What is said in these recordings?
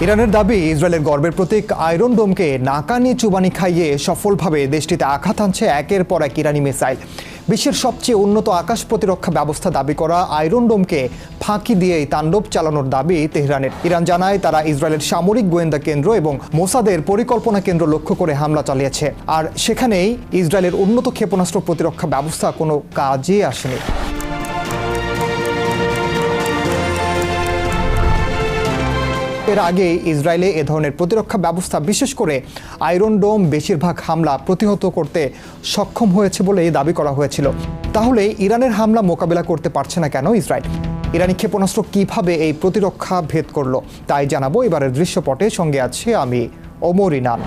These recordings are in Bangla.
ইরানের দাবি ইসরায়েলের গর্বের প্রতীক আয়রন ডোমকে নাকানি চুবানি খাইয়ে সফলভাবে দেশটিতে আঘাত আনছে একের পর এক ইরানি মিসাইল। বিশ্বের সবচেয়ে উন্নত আকাশ প্রতিরক্ষা ব্যবস্থা দাবি করা আয়রন ডোমকে ফাঁকি দিয়েই তাণ্ডব চালানোর দাবি তেহরানের। ইরান জানায় তারা ইসরায়েলের সামরিক গোয়েন্দা কেন্দ্র এবং মোসাদের পরিকল্পনা কেন্দ্র লক্ষ্য করে হামলা চালিয়েছে, আর সেখানেই ইসরায়েলের উন্নত ক্ষেপণাস্ত্র প্রতিরক্ষা ব্যবস্থা কোনো কাজে আসেনি। এর আগে ইসরায়েলে এ ধরনের প্রতিরক্ষা ব্যবস্থা বিশেষ করে আয়রন ডোম বেশিরভাগ হামলা প্রতিহত করতে সক্ষম হয়েছে বলে দাবি করা হয়েছিল। তাহলে ইরানের হামলা মোকাবেলা করতে পারছে না কেন ইসরায়েল? ইরানি ক্ষেপণাস্ত্র কিভাবে এই প্রতিরক্ষা ভেদ করলো তাই জানাবো এবারের দৃশ্যপটে। সঙ্গে আছে আমি ওমর ইনান।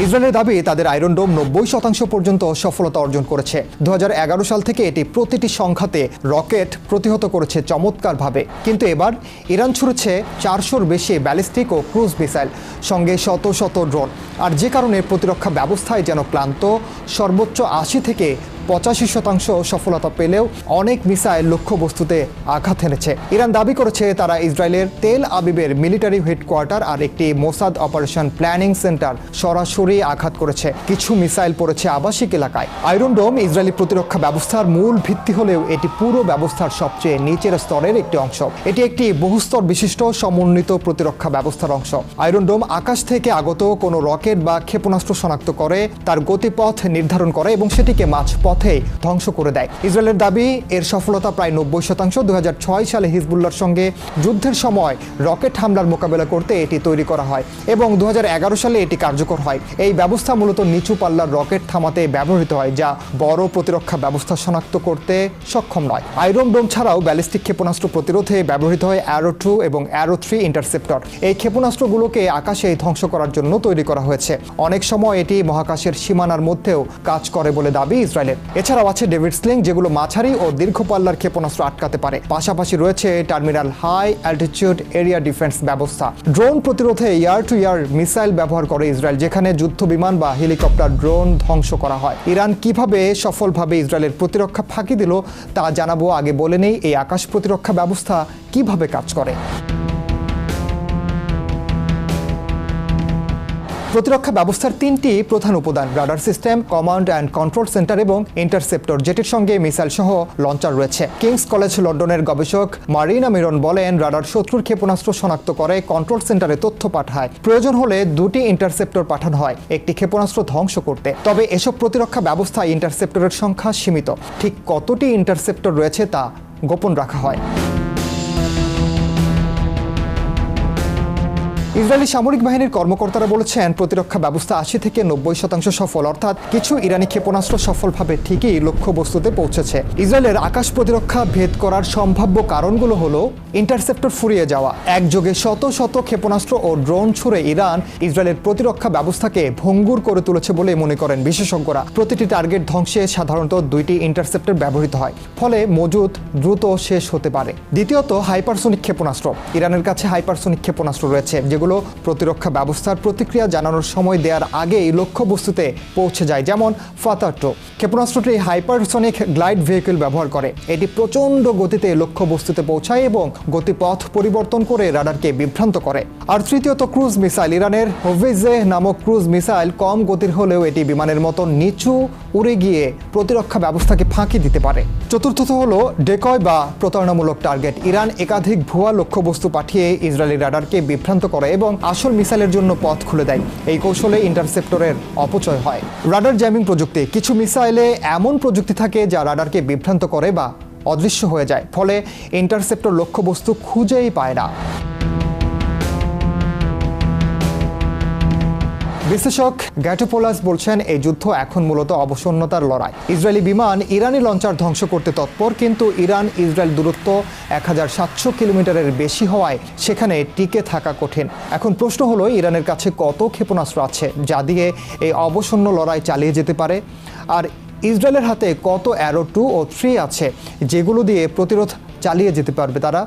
ইসরায়েলের দাবি তাদের আয়রন ডোম 90% পর্যন্ত সফলতা অর্জন করেছে। 2011 সাল থেকে এটি প্রতিটি সংখ্যাতে রকেট প্রতিহত করেছে চমৎকারভাবে। কিন্তু এবার ইরান ছুড়েছে 400-র বেশি ব্যালিস্টিক ও ক্রুজ মিসাইল, সঙ্গে শত শত ড্রোন। আর যে কারণে প্রতিরক্ষা ব্যবস্থায় যেন ক্লান্ত। সর্বোচ্চ 80 থেকে 85% সফলতা পেলেও অনেক মিসাইল লক্ষ্যবস্তুতে আঘাত এনেছে। ইরান দাবি করেছে তারা ইসরায়েলের তেল আবিবের মিলিটারি হেডকোয়ার্টার আর একটি মোসাদ অপারেশন প্ল্যানিং সেন্টার সরাসরি আঘাত করেছে। কিছু মিসাইল পড়েছে আবাসিক এলাকায়। আয়রন ডোম ইসরায়েলি প্রতিরক্ষা ব্যবস্থার মূল ভিত্তি হলেও এটি পুরো ব্যবস্থার সবচেয়ে নিচের স্তরের একটি অংশ। এটি একটি বহুস্তর বিশিষ্ট সমন্বিত প্রতিরক্ষা ব্যবস্থার অংশ। আয়রন ডোম আকাশ থেকে আগত কোনো রকেট বা ক্ষেপণাস্ত্র শনাক্ত করে, তার গতিপথ নির্ধারণ করে এবং সেটিকে মাঝপথে ধ্বংস করে দেয়। ইসরায়েলের দাবি এর সফলতা প্রায় 90%। 2006 সালে হিজবুল্লাহর সঙ্গে যুদ্ধের সময় রকেট হামলার মোকাবেলা করতে এটি তৈরি করা হয় এবং 2011 সালে এটি কার্যকর হয়। এই ব্যবস্থা মূলত নিচু পাল্লার রকেট থামাতে ব্যবহৃত হয়, যা বড় প্রতিরক্ষা ব্যবস্থা শনাক্ত করতে সক্ষম নয়। আয়রন ডোম ছাড়াও ব্যালিস্টিক ক্ষেপণাস্ত্র প্রতিরোধে ব্যবহৃত হয় অ্যারো 2 এবং অ্যারো 3 ইন্টারসেপ্টর। এই ক্ষেপণাস্ত্রগুলোকে আকাশে ধ্বংস করার জন্য তৈরি করা হয়েছে। অনেক সময় এটি মহাকাশের সীমানার মধ্যেও কাজ করে বলে দাবি ইসরায়েলের। এছাড়াও আছে ডেভিড স্লিং, যেগুলো মাঝারি ও দীর্ঘ পাল্লার ক্ষেপণাস্ত্র আটকাতে পারে। পাশাপাশি রয়েছে terminal high altitude area defence ব্যবস্থা। ড্রোন প্রতিরোধে এয়ার টু এয়ার মিসাইল ব্যবহার করে ইসরায়েল, যেখানে যুদ্ধ বিমান বা হেলিকপ্টার ড্রোন ধ্বংস করা হয়। ইরান কিভাবে সফলভাবে ইসরায়েলের প্রতিরক্ষা ফাঁকি দিল তা জানাবো। আগে বলে নেই এই আকাশ প্রতিরক্ষা ব্যবস্থা কিভাবে কাজ করে। প্রতিরক্ষা ব্যবস্থার 3টি প্রধান উপাদান: radar system, command and control centre এবং ইন্টারসেপ্টর, যেটির সঙ্গে মিসাইল সহ লঞ্চার রয়েছে। কিংস কলেজ লন্ডনের গবেষক মারিনা মিরন বলেন, রাডার শত্রুর ক্ষেপণাস্ত্র শনাক্ত করে কন্ট্রোল সেন্টারে তথ্য পাঠায়। প্রয়োজন হলে 2টি ইন্টারসেপ্টর পাঠানো হয় একটি ক্ষেপণাস্ত্র ধ্বংস করতে। তবে এসব প্রতিরক্ষা ব্যবস্থায় ইন্টারসেপ্টরের সংখ্যা সীমিত। ঠিক কতটি ইন্টারসেপ্টর রয়েছে তা গোপন রাখা হয়। ইসরায়েলি সামরিক বাহিনীর কর্মকর্তারা বলেছেন প্রতিরক্ষা ব্যবস্থা 80 থেকে 90% সফল, অর্থাৎ কিছু ইরানি ক্ষেপণাস্ত্র সফলভাবে ঠিকই লক্ষ্যবস্তুতে পৌঁছেছে। ইসরায়েলের আকাশ প্রতিরক্ষা ভেদ করার সম্ভাব্য কারণগুলো হলো ইন্টারসেপ্টর ফুরিয়ে যাওয়া, একযোগে শত শত ক্ষেপণাস্ত্র ও ড্রোন ছুড়ে ইরান ইসরায়েলের প্রতিরক্ষা ব্যবস্থাকে ভঙ্গুর করে তুলেছে বলে মনে করেন বিশেষজ্ঞরা। প্রতিটি টার্গেট ধ্বংসে সাধারণত 2টি ইন্টারসেপ্টর ব্যবহৃত হয়, ফলে মজুদ দ্রুত শেষ হতে পারে। দ্বিতীয়ত, হাইপারসোনিক ক্ষেপণাস্ত্র। ইরানের কাছে হাইপারসোনিক ক্ষেপণাস্ত্র রয়েছে, যেগুলো প্রতিরক্ষা ব্যবস্থার প্রতিক্রিয়া জানানোর সময় দেওয়ার আগেই লক্ষ্যবস্তুতে পৌঁছে যায়, যেমন ফাতাহ 2। ক্ষেপণাস্ত্রটি হাইপারসোনিক গ্লাইড ভেহিকল ব্যবহার করে। এটি প্রচণ্ড গতিতে লক্ষ্যবস্তুতে পৌঁছায় এবং গতিপথ পরিবর্তন করে রাডারকে বিভ্রান্ত করে। আর তৃতীয়ত, ক্রুজ মিসাইল। ইরানের হোভেজে নামক ক্রুজ মিসাইল কম গতির হলেও এটি বিমানের মতো নিচু উড়ে গিয়ে প্রতিরক্ষা ব্যবস্থাকে ফাঁকি দিতে পারে। চতুর্থত হলো ডেকয় বা প্রতারণামূলক টার্গেট। ইরান একাধিক ভুয়া লক্ষ্যবস্তু পাঠিয়ে ইসরায়েলি রাডারকে বিভ্রান্ত করে এবং আসল মিসাইলের জন্য পথ খুলে দেয়। এই কৌশলে ইন্টারসেপ্টরের অপচয় হয়। রাডার জ্যামিং প্রযুক্তি। কিছু মিসাইলে এমন প্রযুক্তি থাকে যা রাডারকে বিভ্রান্ত করে বা অদৃশ্য হয়ে যায়, ফলে ইন্টারসেপ্টর লক্ষ্যবস্তু খুঁজেই পায় না। বিশ্লেষক গ্যাটোপোলাস বলছেন, এই যুদ্ধ এখন মূলত অবসন্নতার লড়াই। ইসরায়েলি বিমান ইরানি লঞ্চার ধ্বংস করতে তৎপর, কিন্তু ইরান ইসরায়েল দূরত্ব 1700 কিলোমিটারের বেশি হওয়ায় সেখানে টিকে থাকা কঠিন। এখন প্রশ্ন হলো, ইরানের কাছে কত ক্ষেপণাস্ত্র আছে যা দিয়ে এই অবসন্ন লড়াই চালিয়ে যেতে পারে, আর ইসরায়েলের হাতে কত অ্যারো 2 ও 3 আছে যেগুলো দিয়ে প্রতিরোধ চালিয়ে যেতে পারবে তারা।